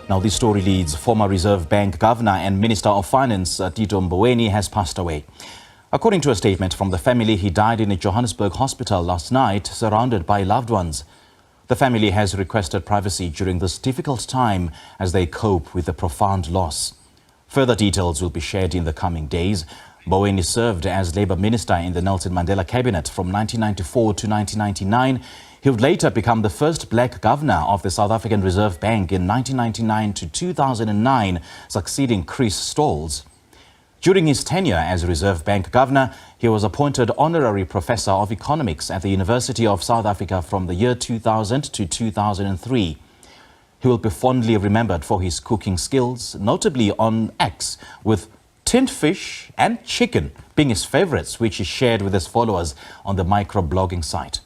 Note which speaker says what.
Speaker 1: Now, this story leads former Reserve Bank Governor and Minister of Finance Tito Mboweni has passed away. According to a statement from the family, he died in a Johannesburg hospital last night, surrounded by loved ones. The family has requested privacy during this difficult time as they cope with the profound loss. Further details will be shared in the coming days. Mboweni served as Labour Minister in the Nelson Mandela cabinet from 1994 to 1999. He would later become the first black governor of the South African Reserve Bank in 1999 to 2009, succeeding Chris Stolz. During his tenure as Reserve Bank Governor, he was appointed Honorary Professor of Economics at the University of South Africa from the year 2000 to 2003. He will be fondly remembered for his cooking skills, notably on X, with tinned fish and chicken being his favorites, which he shared with his followers on the microblogging site.